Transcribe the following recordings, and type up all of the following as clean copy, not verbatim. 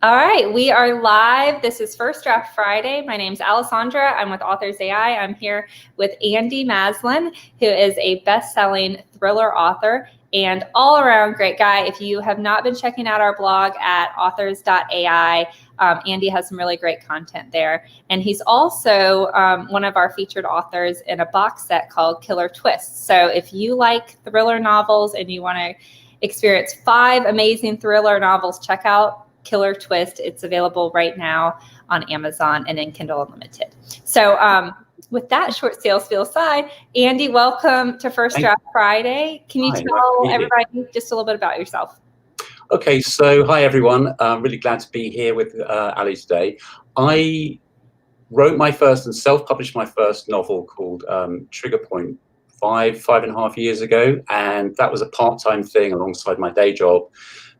All right, we are live. This is First Draft Friday. My name's Alessandra. I'm with Authors AI. I'm here with Andy Maslen, who is a best-selling thriller author and all-around great guy. If you have not been checking out our blog at authors.ai, Andy has some really great content there. And he's also one of our featured authors in a box set called Killer Twists. So if you like thriller novels and you want to experience 5 amazing thriller novels, check out Killer Twist. It's available right now on Amazon and in Kindle Unlimited. So with that short sales spiel aside, Andy, welcome to First Draft Friday. Can you tell everybody just a little bit about yourself? Okay, so hi everyone. I'm really glad to be here with Ali today. I wrote my first and self-published my first novel called Trigger Point 5.5 years ago, and that was a part-time thing alongside my day job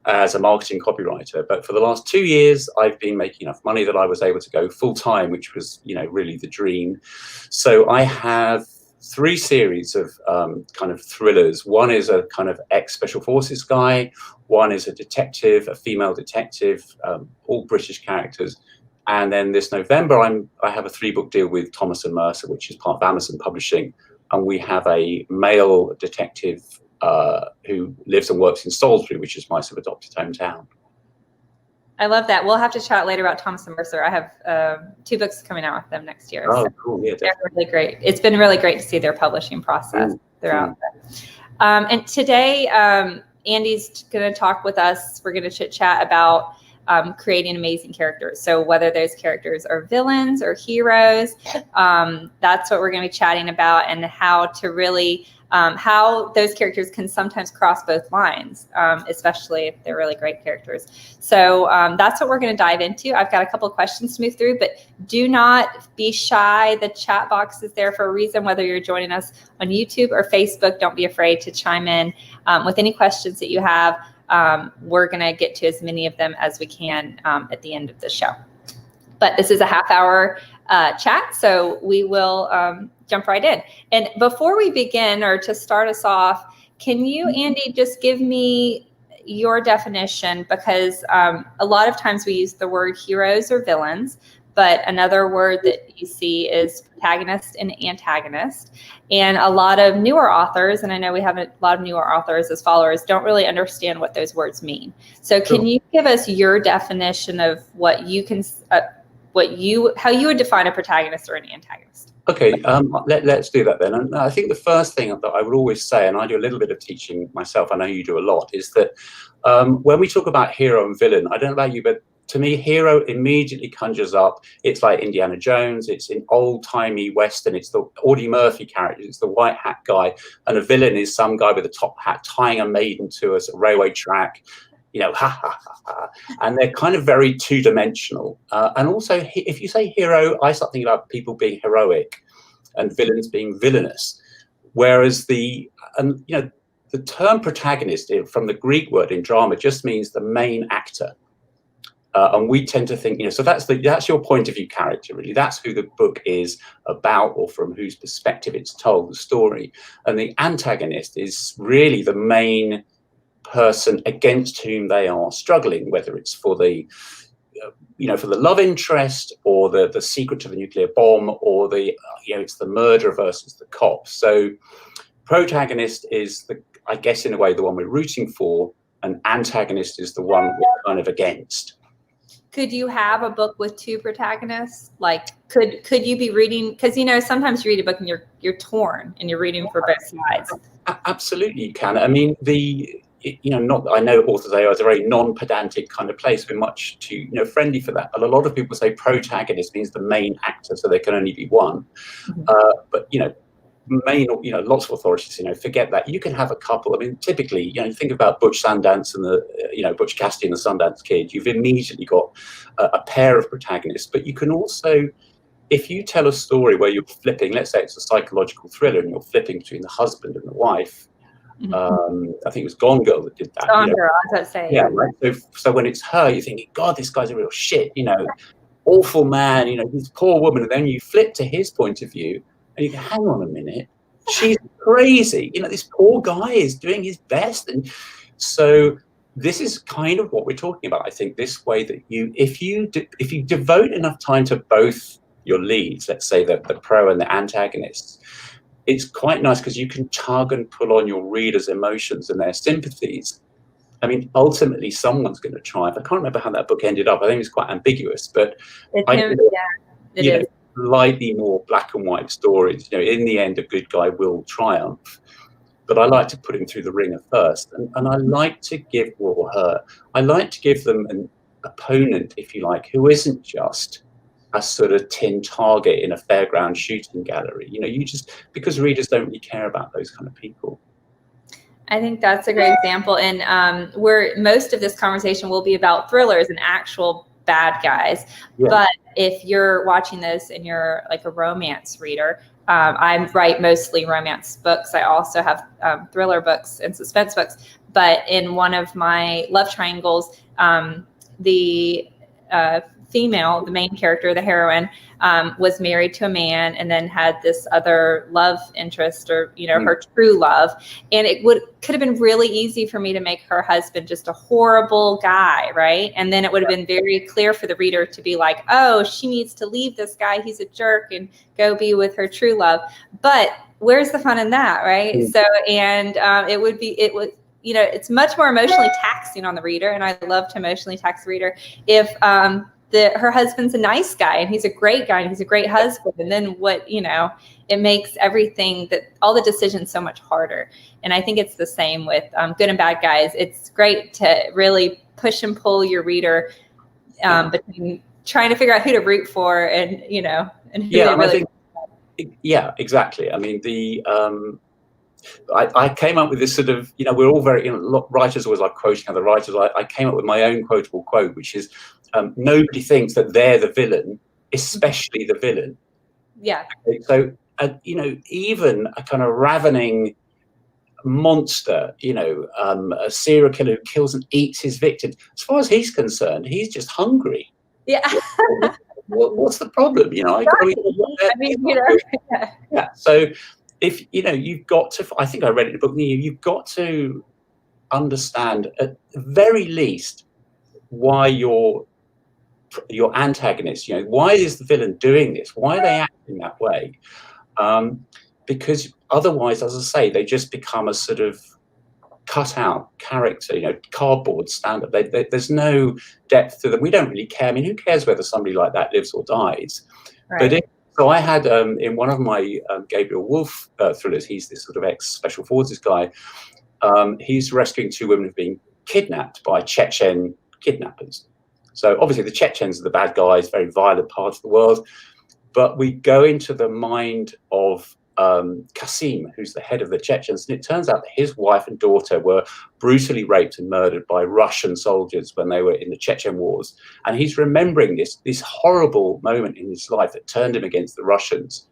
as a marketing copywriter. But for the last 2 years, I've been making enough money that I was able to go full-time, which was, really the dream. So I have 3 series of kind of thrillers. One is a kind of ex-special forces guy. One is a detective, a female detective, all British characters. And then this November, I have a 3-book deal with Thomas and Mercer, which is part of Amazon Publishing. And we have a male detective who lives and works in Salisbury, which is my sort of adopted hometown. I love that. We'll have to chat later about Thomas and Mercer. I have 2 books coming out with them next year. Oh, so cool. Yeah, they're really great. It's been really great to see their publishing process throughout. And today, Andy's going to talk with us. We're going to chit chat about creating amazing characters. So whether those characters are villains or heroes, that's what we're going to be chatting about, and how to really how those characters can sometimes cross both lines, especially if they're really great characters. So that's what we're going to dive into. I've got a couple of questions to move through, but do not be shy. The chat box is there for a reason. Whether you're joining us on YouTube or Facebook, don't be afraid to chime in with any questions that you have. We're going to get to as many of them as we can at the end of the show. But this is a half-hour chat, so we will jump right in. And before we begin, or to start us off, can you, Andy, just give me your definition? Because a lot of times we use the word heroes or villains, but another word that you see is protagonist and antagonist. And a lot of newer authors, and I know we have a lot of newer authors as followers, don't really understand what those words mean. So can you give us your definition of what you can, how you would define a protagonist or an antagonist? Okay, let's do that then. And I think the first thing that I would always say, and I do a little bit of teaching myself, I know you do a lot, is that when we talk about hero and villain, I don't know about you, but to me, hero immediately conjures up, it's like Indiana Jones, it's an old-timey Western, it's the Audie Murphy character, it's the white hat guy, and a villain is some guy with a top hat tying a maiden to a railway track, ha, ha, ha, ha. And they're kind of very two-dimensional. And also, if you say hero, I start thinking about people being heroic and villains being villainous. Whereas the term protagonist from the Greek word in drama just means the main actor. And we tend to think, so that's your point of view character, really. That's who the book is about, or from whose perspective it's told, the story. And the antagonist is really the main person against whom they are struggling, whether it's for the for the love interest, or the secret to the nuclear bomb, or it's the murderer versus the cop. So protagonist is I guess in a way the one we're rooting for, and antagonist is the one we're kind of against. Could you have a book with 2 protagonists? Like, could you be reading? Because sometimes you read a book and you're torn and you're reading for both sides. Absolutely, you can. I mean, I know Authors AI is a very non-pedantic kind of place. We're much too friendly for that. But a lot of people say protagonist means the main actor, so there can only be one. But lots of authorities forget that. You can have a couple. I mean, typically, think about Butch Sundance and the Butch Cassidy and the Sundance Kid. You've immediately got a pair of protagonists. But you can also, if you tell a story where you're flipping, let's say it's a psychological thriller and you're flipping between the husband and the wife. I think it was Gone Girl that did that. Gone Girl, I was about to say. Yeah, right. So when it's her, you're thinking, God, this guy's a real shit. Awful man. This poor woman. And then you flip to his point of view, and you go, hang on a minute, she's crazy. This poor guy is doing his best. And so this is kind of what we're talking about. I think this way that if you devote enough time to both your leads, let's say the pro and the antagonist, it's quite nice because you can tug and pull on your readers' emotions and their sympathies. I mean, ultimately, someone's going to triumph. I can't remember how that book ended up. I think it's quite ambiguous, but it is. Slightly more black and white stories. In the end, a good guy will triumph. But I like to put him through the ringer first, and I like to give I like to give them an opponent, if you like, who isn't just a sort of tin target in a fairground shooting gallery. You just, because readers don't really care about those kind of people. I think that's a great example. And most of this conversation will be about thrillers and actual bad guys. Yeah. But if you're watching this and you're like a romance reader, I write mostly romance books. I also have thriller books and suspense books. But in one of my love triangles, the female, the main character, the heroine, was married to a man and then had this other love interest, or her true love. And it could have been really easy for me to make her husband just a horrible guy, right? And then it would have been very clear for the reader to be like, oh, she needs to leave this guy, he's a jerk, and go be with her true love. But where's the fun in that, right? So, and it's much more emotionally taxing on the reader, and I love to emotionally tax the reader if her husband's a nice guy and he's a great guy and he's a great husband, and then it makes everything, all the decisions so much harder. And I think it's the same with good and bad guys. It's great to really push and pull your reader between trying to figure out who to root for and and who they really. Yeah, exactly. I mean, I came up with this sort of, we're all very, writers always like quoting other writers. I came up with my own quotable quote, which is, nobody thinks that they're the villain, especially the villain. Yeah. So, even a kind of ravening monster, a serial killer who kills and eats his victims, as far as he's concerned, he's just hungry. Yeah. What's the problem? Yeah. So, if you've got to, I think I read it in the book, you've got to understand at the very least why your antagonist, why is the villain doing this? Why are they acting that way? Because otherwise, as I say, they just become a sort of cut-out character, cardboard stand-up. There's no depth to them. We don't really care. I mean, who cares whether somebody like that lives or dies? Right. But so I had in one of my Gabriel Wolf thrillers, he's this sort of ex-special forces guy. He's rescuing two women who've been kidnapped by Chechen kidnappers. So obviously the Chechens are the bad guys, very violent part of the world. But we go into the mind of Kasim, who's the head of the Chechens, and it turns out that his wife and daughter were brutally raped and murdered by Russian soldiers when they were in the Chechen wars. And he's remembering this horrible moment in his life that turned him against the Russians.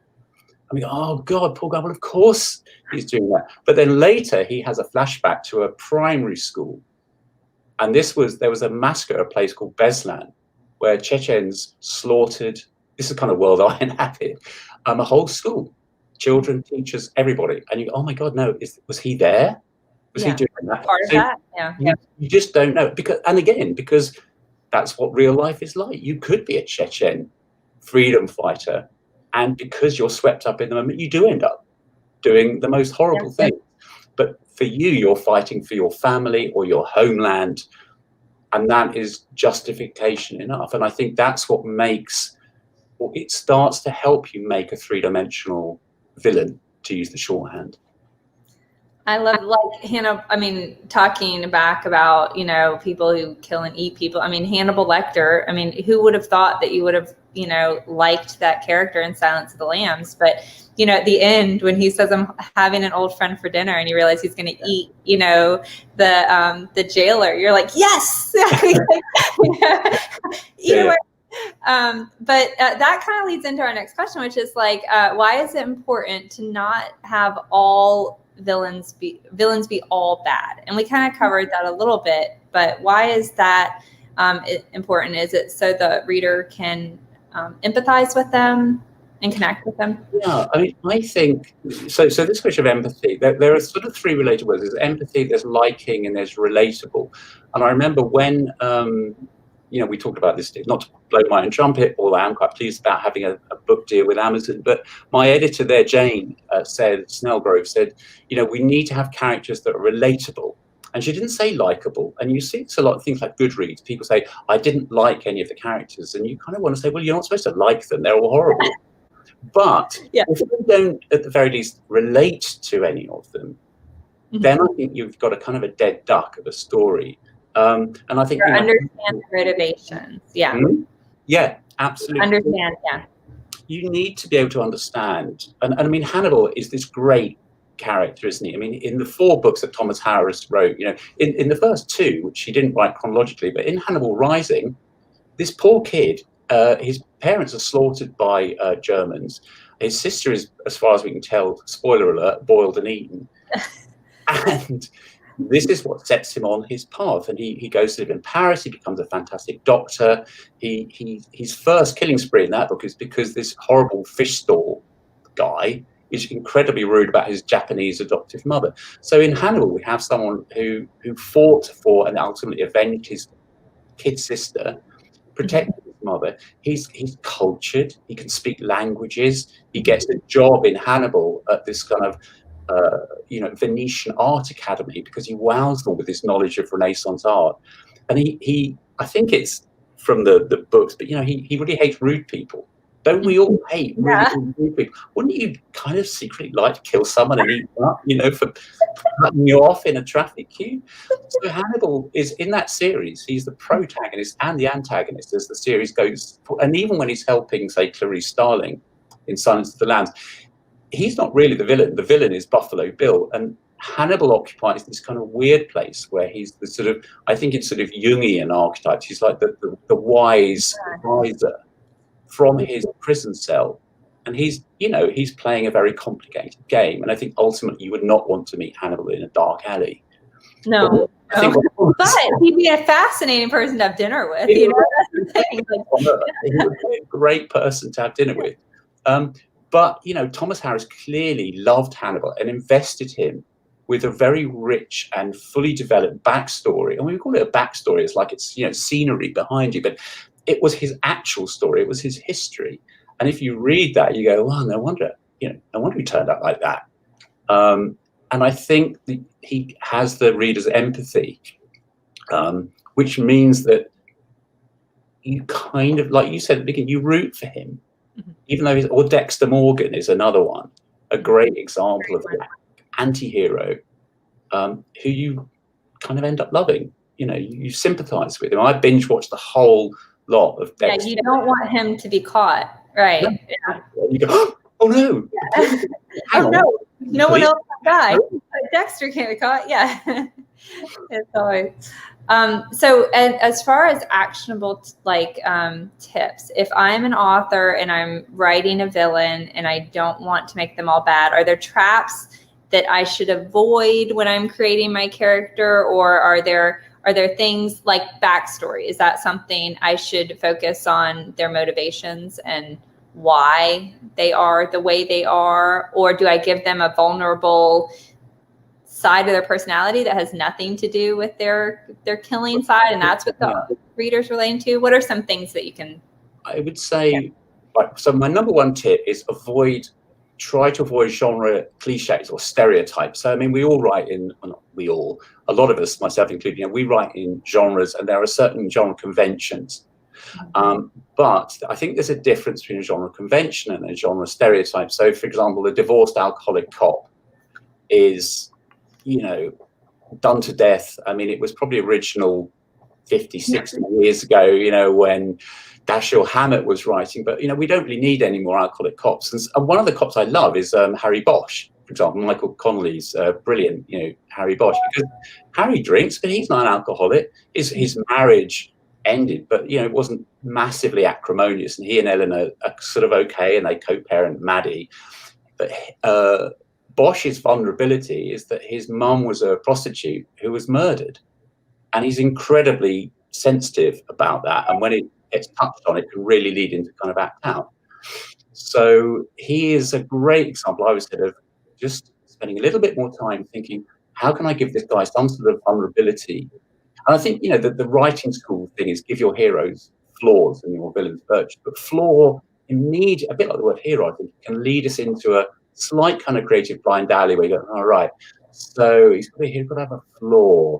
I mean, oh God, poor guy. Well, of course he's doing that. But then later he has a flashback to a primary school. And there was a massacre at a place called Beslan, where Chechens slaughtered, this is the kind of world I inhabit, a whole school. Children, teachers, everybody. And you go, oh my God, no, was he there? Was he doing that? Part of that? Yeah. You just don't know. Because that's what real life is like. You could be a Chechen freedom fighter, and because you're swept up in the moment, you do end up doing the most horrible thing. But for you, you're fighting for your family or your homeland, and that is justification enough. And I think that's what it starts to help you make a three-dimensional villain, to use the shorthand. I love, Hannah, talking back about, people who kill and eat people. I mean, Hannibal Lecter, who would have thought that you would have, liked that character in Silence of the Lambs? But, at the end, when he says, I'm having an old friend for dinner, and you realize he's going to eat, the jailer, you're like, yes! But that kind of leads into our next question, which is why is it important to not have all villains be all bad? And we kind of covered that a little bit, but why is that important? Is it so the reader can empathize with them? and connect with them? Yeah, I mean, I think so. So this question of empathy, there are sort of three related words. There's empathy, there's liking, and there's relatable. And I remember when we talked about this, not to blow my own trumpet, although I'm quite pleased about having a book deal with Amazon. But my editor there, Jane, Snellgrove, said, we need to have characters that are relatable. And she didn't say likable. And you see it's a lot of things like Goodreads. People say, I didn't like any of the characters. And you kind of want to say, well, you're not supposed to like them. They're all horrible. But if you don't, at the very least, relate to any of them, then I think you've got a kind of a dead duck of a story. And I think understand motivations. Yeah. Yeah, absolutely. Understand. Yeah. You need to be able to understand. And I mean, Hannibal is this great character, isn't he? I mean, in the 4 books that Thomas Harris wrote, in the first 2, which he didn't write chronologically, but in Hannibal Rising, this poor kid, his parents are slaughtered by Germans. His sister is, as far as we can tell, spoiler alert, boiled and eaten. And this is what sets him on his path. And he goes to live in Paris. He becomes a fantastic doctor. His first killing spree in that book is because this horrible fish stall guy is incredibly rude about his Japanese adoptive mother. So in Hannibal, we have someone who fought for and ultimately avenged his kid sister, protected his mother. He's cultured. He can speak languages. He gets a job in Hannibal at this kind of Venetian art academy because he wows them with his knowledge of Renaissance art. And he I think it's from the books, but he really hates rude people. Don't we all hate really rude people? Wouldn't you kind of secretly like to kill someone and eat them up, for cutting you off in a traffic queue? So Hannibal is, in that series, he's the protagonist and the antagonist as the series goes. And even when he's helping, say, Clarice Starling in Silence of the Lambs, he's not really the villain. The villain is Buffalo Bill. And Hannibal occupies this kind of weird place where he's the sort of, I think it's sort of Jungian archetypes. He's like the wise advisor from his prison cell, and he's playing a very complicated game. And I think ultimately you would not want to meet Hannibal in a dark alley. No. But he'd be a fascinating person to have dinner with. That's the thing. He would be a great person to have dinner with. But Thomas Harris clearly loved Hannibal and invested him with a very rich and fully developed backstory. And when we call it a backstory, it's like it's scenery behind you, but it was his actual story. It was his history. And if you read that, you go, well, no wonder he turned out like that. And I think he has the reader's empathy, which means that you kind of, like you said at the beginning, you root for him, even though or Dexter Morgan is another one, a great example of an anti-hero who you kind of end up loving. You sympathize with him. I binge watched the whole lot of Dexter. Yeah, you don't want him to be caught, right? Yeah. You go, oh no! Yeah. Oh no! No one else died. Dexter can't be caught. Yeah, it's always. So, and as far as actionable tips, if I'm an author and I'm writing a villain and I don't want to make them all bad, are there traps that I should avoid when I'm creating my character, or are there things like backstory? Is that something I should focus on, their motivations and why they are the way they are? Or do I give them a vulnerable side of their personality that has nothing to do with their killing side, and that's what the reader's relating to? What are some things that you can... I would say, so my number one tip is try to avoid genre cliches or stereotypes. So, I mean, a lot of us, myself included, we write in genres and there are certain genre conventions. But I think there's a difference between a genre convention and a genre stereotype. So, for example, the divorced alcoholic cop is, done to death. I mean, it was probably original 50, 60 years ago, when Dashiell Hammett was writing, but we don't really need any more alcoholic cops. And one of the cops I love is Harry Bosch, for example. Michael Connelly's brilliant, Harry Bosch, because Harry drinks, but he's not an alcoholic. His marriage ended, but it wasn't massively acrimonious, and he and Eleanor are sort of okay, and they co-parent Maddie. But Bosch's vulnerability is that his mum was a prostitute who was murdered, and he's incredibly sensitive about that. And when it gets touched on, it can really lead into kind of act out. So he is a great example, I would say, of just spending a little bit more time thinking, how can I give this guy some sort of vulnerability? And I think, the writing school thing is give your heroes flaws and your villains virtues. But flaw, a bit like the word hero, I think, can lead us into a slight kind of creative blind alley where you go, all right, so he's got to have a flaw.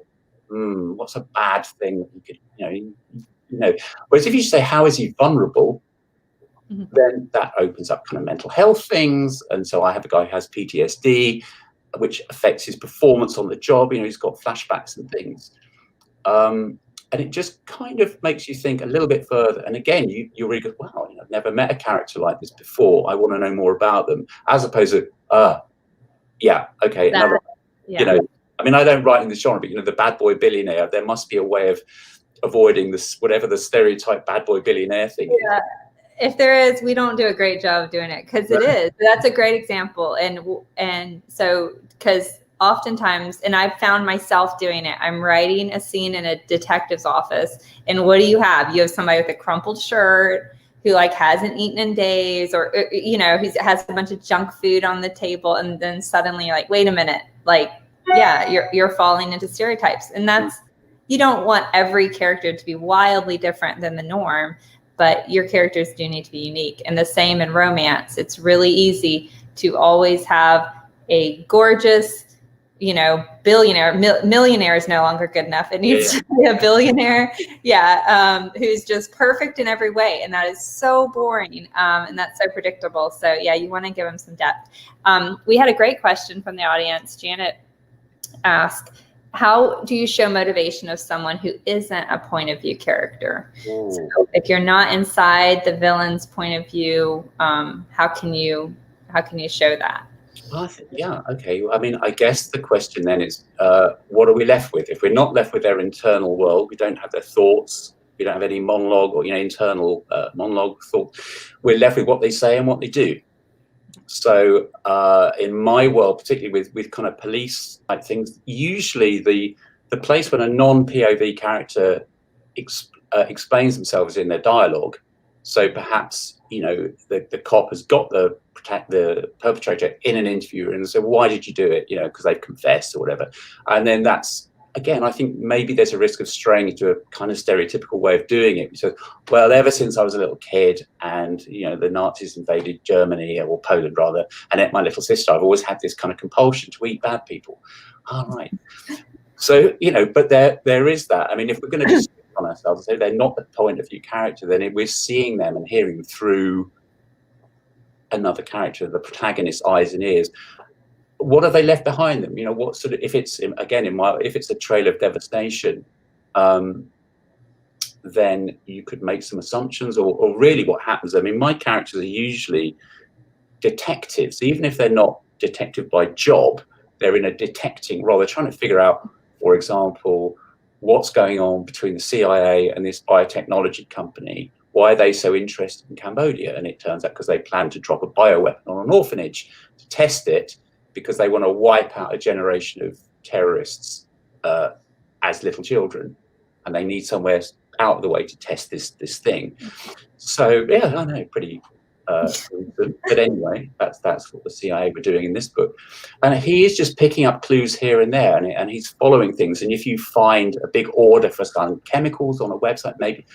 What's a bad thing that he could, Whereas if you say, how is he vulnerable? Then that opens up kind of mental health things. And so I have a guy who has PTSD, which affects his performance on the job. He's got flashbacks and things. And it just kind of makes you think a little bit further. And again, you really go, wow, I've never met a character like this before. I want to know more about them, as opposed to, another, I don't write in the genre, but the bad boy billionaire, there must be a way of avoiding this, whatever the stereotype bad boy billionaire thing is. If there is, we don't do a great job of doing it, because it is. That's a great example. And so, because oftentimes, and I've found myself doing it, I'm writing a scene in a detective's office, and what do you have? You have somebody with a crumpled shirt who hasn't eaten in days, or who has a bunch of junk food on the table, and then suddenly wait a minute, you're falling into stereotypes. And that's, you don't want every character to be wildly different than the norm, but your characters do need to be unique. And the same in romance. It's really easy to always have a gorgeous, billionaire. Millionaire is no longer good enough. It needs to be a billionaire, who's just perfect in every way. And that is so boring, and that's so predictable. So you want to give them some depth. We had a great question from the audience. Janet asked, how do you show motivation of someone who isn't a point of view character? So if you're not inside the villain's point of view, how can you show that? Okay. I guess the question then is, what are we left with? If we're not left with their internal world, we don't have their thoughts, we don't have any monologue or internal monologue thought, we're left with what they say and what they do. So in my world, particularly with kind of police type things, usually the place when a non-POV character explains themselves in their dialogue. So perhaps the cop has got the perpetrator in an interview and say, why did you do it? Because they've confessed or whatever. And then that's, again, I think maybe there's a risk of straying into a kind of stereotypical way of doing it. So, well, ever since I was a little kid and, the Nazis invaded Germany, or Poland rather, and ate my little sister, I've always had this kind of compulsion to eat bad people. All right. So, but there is that. If we're going to just on ourselves and say they're not the point of view character, then we're seeing them and hearing them through another character, the protagonist's eyes and ears. What have they left behind them? What sort of, if it's if it's a trail of devastation, then you could make some assumptions, or really what happens. My characters are usually detectives, even if they're not detective by job, they're in a detecting role. They're trying to figure out, for example, what's going on between the CIA and this biotechnology company. Why are they so interested in Cambodia? And it turns out because they plan to drop a bioweapon on an orphanage to test it, because they want to wipe out a generation of terrorists as little children, and they need somewhere out of the way to test this thing. So I know, pretty. But anyway, that's what the CIA were doing in this book, and he is just picking up clues here and there, and he's following things. And if you find a big order for some chemicals on a website, maybe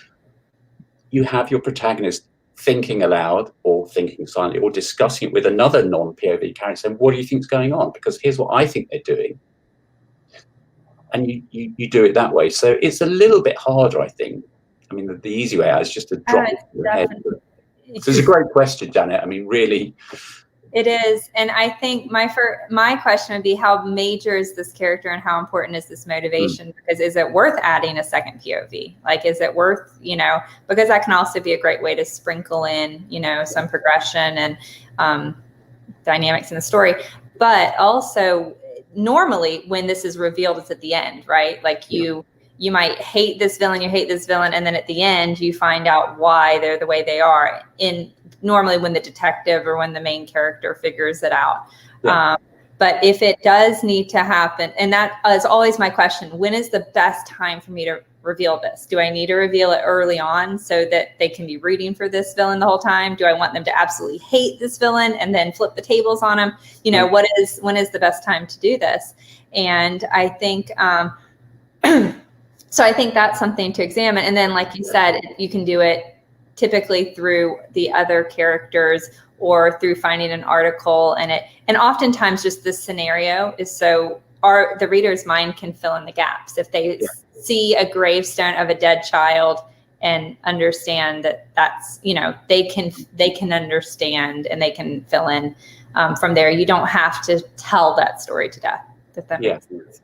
you have your protagonist thinking aloud or thinking silently or discussing it with another non-POV character, saying, what do you think is going on? Because here's what I think they're doing. And you do it that way. So it's a little bit harder, I think. The easy way out is just to drop it in your head. So it's a great question, Janet. Really. It is. And I think my question would be, how major is this character and how important is this motivation? Because is it worth adding a second POV? Is it worth, because that can also be a great way to sprinkle in, some progression and dynamics in the story. But also, normally when this is revealed, it's at the end, right? You might hate this villain, and then at the end you find out why they're the way they are, normally when the detective or when the main character figures it out. But if it does need to happen, and that is always my question, when is the best time for me to reveal this? Do I need to reveal it early on so that they can be rooting for this villain the whole time? Do I want them to absolutely hate this villain and then flip the tables on him? You know, when is the best time to do this? And I think, so I think that's something to examine. And then, like you said, you can do it typically through the other characters or through finding an article, and oftentimes just this scenario is so the reader's mind can fill in the gaps. If they see a gravestone of a dead child and understand that that's, you know, they can understand and they can fill in from there. You don't have to tell that story to death. If that makes sense.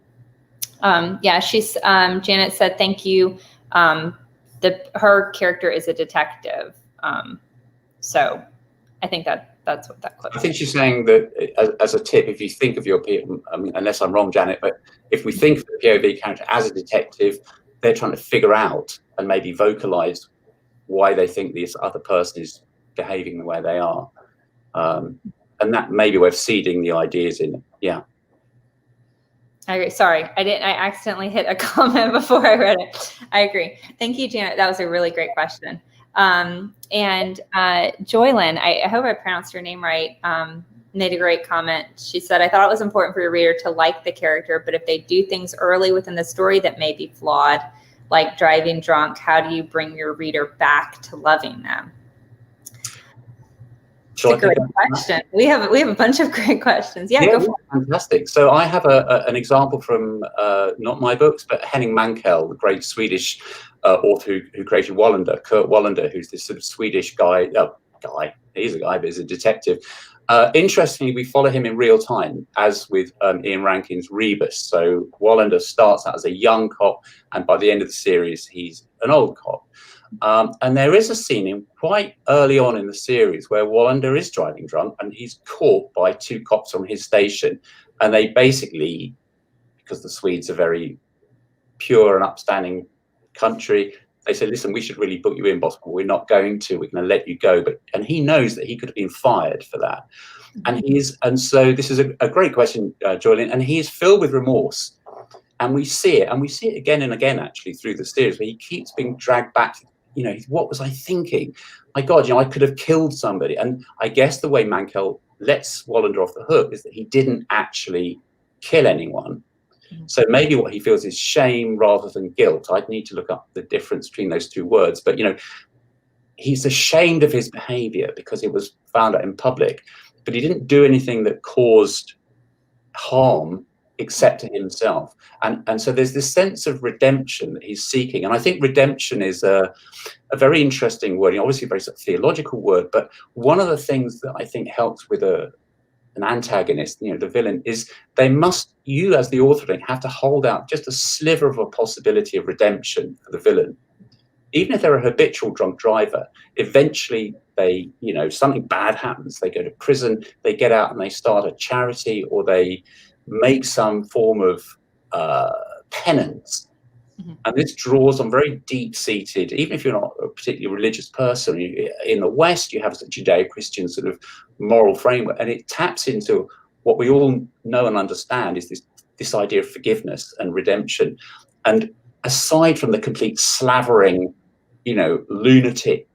She's Janet said, thank you. Her character is a detective. So I think that's what that clip is. I think she's saying that as a tip, if you think of your POV, I mean, unless I'm wrong, Janet, but if we think of the POV character as a detective, they're trying to figure out and maybe vocalize why they think this other person is behaving the way they are. And that maybe we're seeding the ideas in it. Yeah. I agree. Sorry, I accidentally hit a comment before I read it. I agree. Thank you, Janet. That was a really great question. And Joylyn, I hope I pronounced your name right, made a great comment. She said, I thought it was important for your reader to like the character, but if they do things early within the story that may be flawed, like driving drunk, how do you bring your reader back to loving them? It's a great question. We have a bunch of great questions. Yeah, go for it. Fantastic. So I have an example from not my books, but Henning Mankell, the great Swedish author who created Wallander, Kurt Wallander, who's this sort of Swedish guy. He's a guy, but he's a detective. Interestingly, we follow him in real time, as with Ian Rankin's Rebus. So Wallander starts out as a young cop, and by the end of the series, he's an old cop. And there is a scene quite early on in the series where Wallander is driving drunk and he's caught by two cops from his station. And they basically, because the Swedes are very pure and upstanding country, they say, listen, we should really put you in, boss, but we're not going to. We're going to let you go. And he knows that he could have been fired for that. And so this is a great question, Joylyn, and he is filled with remorse. And we see it again and again, actually, through the series, where he keeps being dragged back. You know, what was I thinking? My God, you know, I could have killed somebody. And I guess the way Mankell lets Wallander off the hook is that he didn't actually kill anyone. So maybe what he feels is shame rather than guilt. I'd need to look up the difference between those two words. But, you know, he's ashamed of his behavior because it was found out in public. But he didn't do anything that caused harm except to himself. And so there's this sense of redemption that he's seeking. And I think redemption is a very interesting word, obviously a very sort of theological word, but one of the things that I think helps with an antagonist, you know, the villain, is you as the author have to hold out just a sliver of a possibility of redemption for the villain. Even if they're a habitual drunk driver, eventually they, you know, something bad happens. They go to prison, they get out and they start a charity, or they make some form of penance. And this draws on very deep-seated, even if you're not a particularly religious person, in the West, you have a Judeo-Christian sort of moral framework, and it taps into what we all know and understand is this idea of forgiveness and redemption. And aside from the complete slavering, you know, lunatic,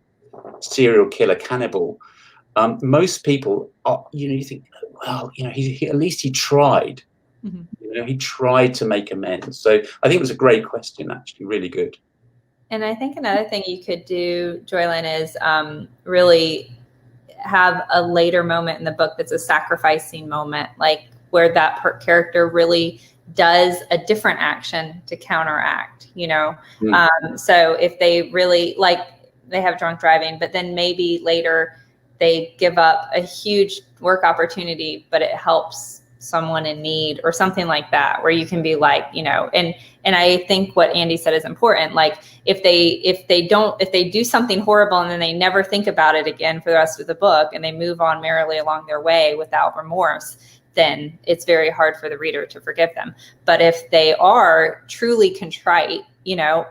serial killer, cannibal, most people are, you know, you think, well, you know, he at least he tried. You know, he tried to make amends. So I think it was a great question, actually, really good. And I think another thing you could do, Joylyn, is really have a later moment in the book that's a sacrificing moment, like where that character really does a different action to counteract, you know. So if they really, like, they have drunk driving, but then maybe later they give up a huge work opportunity, but it helps someone in need or something like that, where you can be like, you know, and I think what Andy said is important. Like if they do something horrible and then they never think about it again for the rest of the book and they move on merrily along their way without remorse, then it's very hard for the reader to forgive them. But if they are truly contrite, you know,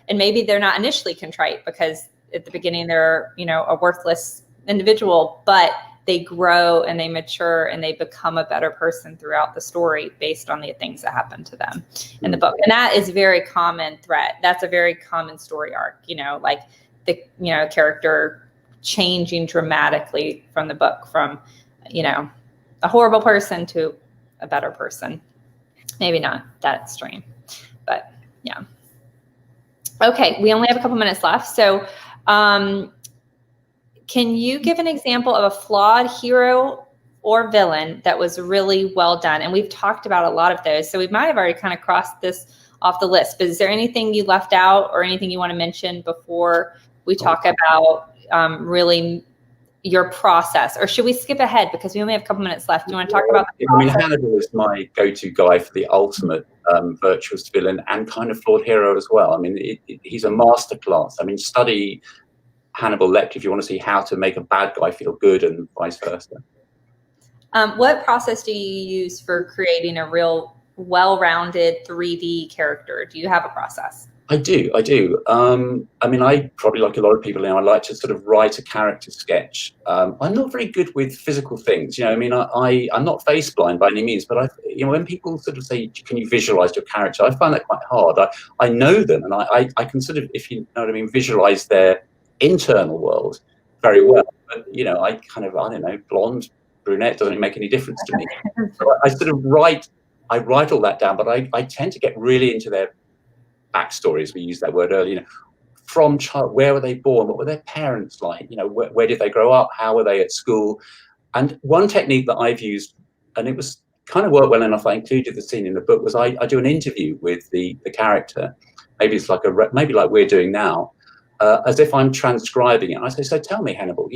and maybe they're not initially contrite because at the beginning they're, you know, a worthless individual, but they grow and they mature and they become a better person throughout the story based on the things that happen to them in the book. And that is a very common thread. That's a very common story arc, like the, character changing dramatically from the book, from, a horrible person to a better person. Maybe not that extreme, but yeah. Okay, we only have a couple minutes left. So can you give an example of a flawed hero or villain that was really well done? And we've talked about a lot of those, so we might have already kind of crossed this off the list, but is there anything you left out or anything you want to mention before we talk about really your process? Or should we skip ahead because we only have a couple minutes left? Do you want to talk about the process? Hannibal is my go-to guy for the ultimate virtuous villain and kind of flawed hero as well. He's a masterclass. Study Hannibal Lecter if you want to see how to make a bad guy feel good and vice versa. What process do you use for creating a real well-rounded 3D character? Do you have a process? I do. I probably, like a lot of people now, I like to sort of write a character sketch. I'm not very good with physical things. I'm not face blind by any means, but when people sort of say, can you visualize your character? I find that quite hard. I know them and I can sort of, if you know what I mean, visualize their internal world very well. But, I don't know, blonde, brunette doesn't make any difference to me. So I sort of write all that down, but I tend to get really into their backstories. We used that word earlier. From child, where were they born? What were their parents like? Where did they grow up? How were they at school? And one technique that I've used, and it was kind of worked well enough, I included the scene in the book, was I do an interview with the character. Maybe it's like maybe like we're doing now, as if I'm transcribing it. I say, so tell me, Hannibal,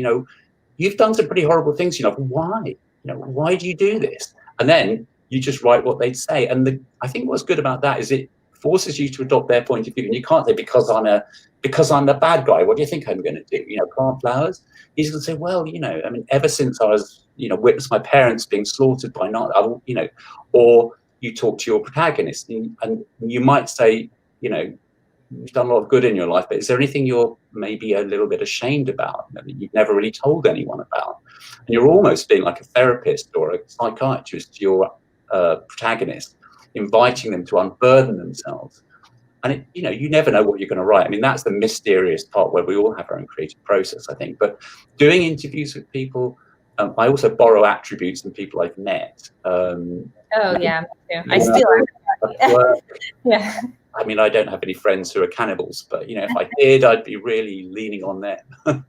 you've done some pretty horrible things. Why? Why do you do this? And then you just write what they'd say. And I think what's good about that is it forces you to adopt their point of view, and you can't say because I'm the bad guy, what do you think I'm going to do? Plant flowers? He's going to say, well, ever since I was, witnessed my parents being slaughtered by or you talk to your protagonist, and you might say, you've done a lot of good in your life, but is there anything you're maybe a little bit ashamed about that you've never really told anyone about? And you're almost being like a therapist or a psychiatrist to your protagonist, inviting them to unburden themselves. And you never know what you're going to write. That's the mysterious part where we all have our own creative process, I think. But doing interviews with people, I also borrow attributes from people I've met. Yeah, me too. I steal it. Yeah. I don't have any friends who are cannibals, but if I did, I'd be really leaning on them.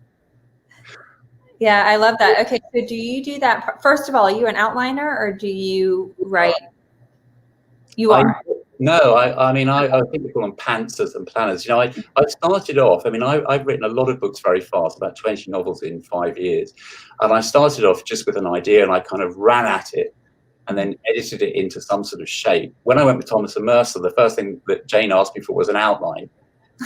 Yeah, I love that. Okay, so do you do that? First of all, are you an outliner or do you write? You are. No, I think we call them pantsers and planners. I started off, I've written a lot of books very fast, about 20 novels in 5 years. And I started off just with an idea and I kind of ran at it and then edited it into some sort of shape. When I went with Thomas and Mercer, the first thing that Jane asked me for was an outline,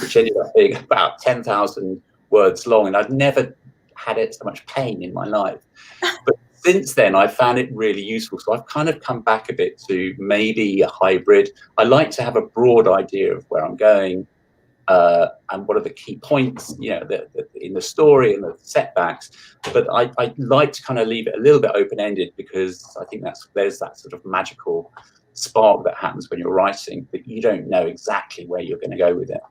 which ended up being about 10,000 words long. And I'd never had it so much pain in my life. But since then, I've found it really useful. So I've kind of come back a bit to maybe a hybrid. I like to have a broad idea of where I'm going and what are the key points, in the story and the setbacks. But I like to kind of leave it a little bit open-ended because I think there's that sort of magical spark that happens when you're writing, that you don't know exactly where you're going to go with it.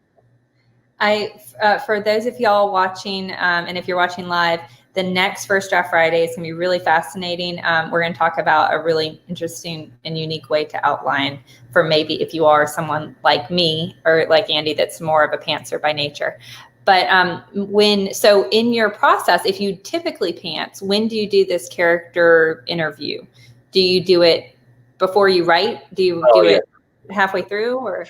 For those of y'all watching, and if you're watching live, the next First Draft Friday is going to be really fascinating. We're going to talk about a really interesting and unique way to outline for maybe if you are someone like me or like Andy that's more of a pantser by nature. But so in your process, if you typically pants, when do you do this character interview? Do you do it before you write? Do you do it halfway through or?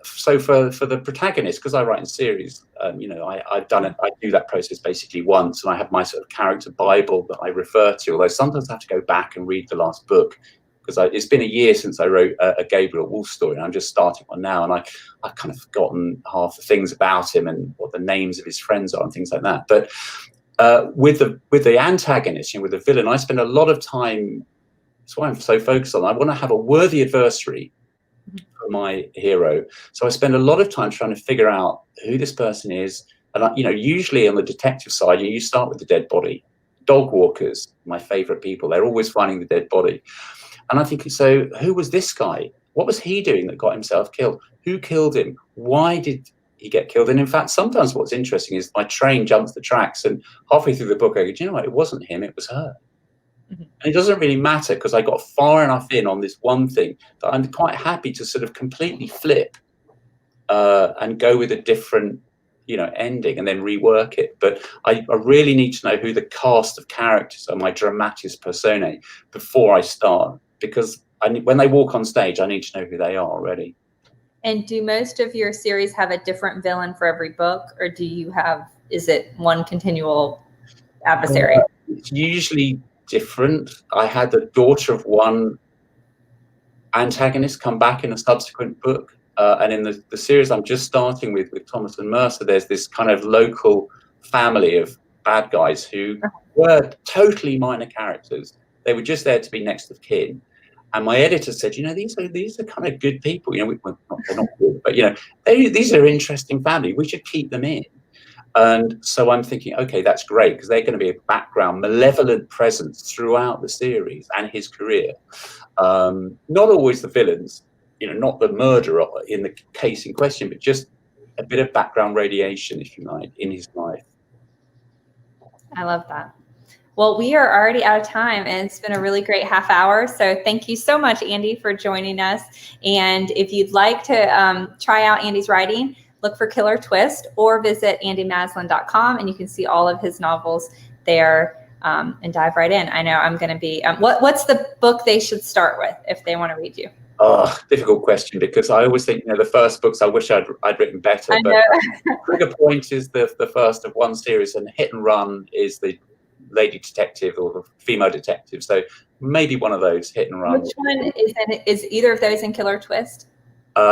So for the protagonist, because I write in series, I've done it. I do that process basically once, and I have my sort of character Bible that I refer to. Although sometimes I have to go back and read the last book because it's been a year since I wrote a Gabriel Wolfe story, and I'm just starting one now, and I've kind of forgotten half the things about him and what the names of his friends are and things like that. But with the antagonist, with the villain, I spend a lot of time. That's why I'm so focused on. I want to have a worthy adversary for my hero, so I spend a lot of time trying to figure out who this person is. And usually on the detective side, you start with the dead body, dog walkers, my favorite people. They're always finding the dead body. And I think, so who was this guy? What was he doing that got himself killed? Who killed him? Why did he get killed? And in fact, sometimes what's interesting is my train jumps the tracks, and halfway through the book I go, do you know what? It wasn't him, it was her. Mm-hmm. And it doesn't really matter, because I got far enough in on this one thing that I'm quite happy to sort of completely flip and go with a different, you know, ending, and then rework it. But I really need to know who the cast of characters are, my dramatis personae, before I start, because when they walk on stage, I need to know who they are already. And do most of your series have a different villain for every book, or is it one continual adversary? It's usually different. I had the daughter of one antagonist come back in a subsequent book. And in the series I'm just starting with Thomas and Mercer, there's this kind of local family of bad guys who were totally minor characters. They were just there to be next of kin. And my editor said, you know, these are kind of good people. You know, they're not good, but, you know, these are interesting family. We should keep them in. And so I'm thinking, okay, that's great, because they're going to be a background, malevolent presence throughout the series and his career. Not always the villains, you know, not the murderer in the case in question, but just a bit of background radiation, if you like, in his life. I love that. Well, we are already out of time, and it's been a really great half hour. So thank you so much, Andy, for joining us. And if you'd like to try out Andy's writing, look for Killer Twist, or visit andymaslen.com, and you can see all of his novels there and dive right in. I know I'm going to be, what's the book they should start with if they want to read you? Oh, difficult question, because I always think, you know, the first books I wish I'd written better. I but know. Trigger Point is the first of one series, and Hit and Run is the lady detective or the female detective. So maybe one of those, Hit and Run. Which one is either of those in Killer Twist?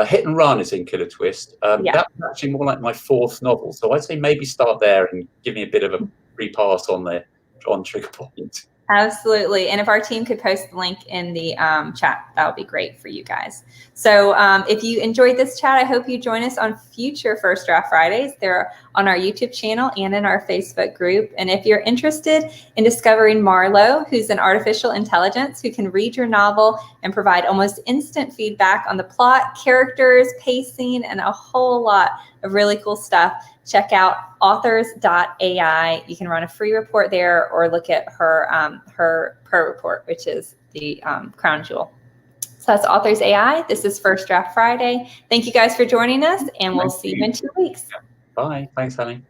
Hit and Run is in Killer Twist. Yeah. That's actually more like my fourth novel. So I'd say maybe start there and give me a bit of a free pass on Trigger Point. Absolutely. And if our team could post the link in the chat, that would be great for you guys. So if you enjoyed this chat, I hope you join us on future First Draft Fridays. They're on our YouTube channel and in our Facebook group. And if you're interested in discovering Marlowe, who's an artificial intelligence who can read your novel and provide almost instant feedback on the plot, characters, pacing, and a whole lot of really cool stuff, check out authors.ai. You can run a free report there, or look at her pro report, which is the crown jewel. So that's Authors AI. This is First Draft Friday. Thank you guys for joining us, and we'll see you in 2 weeks. Bye. Thanks, Annie.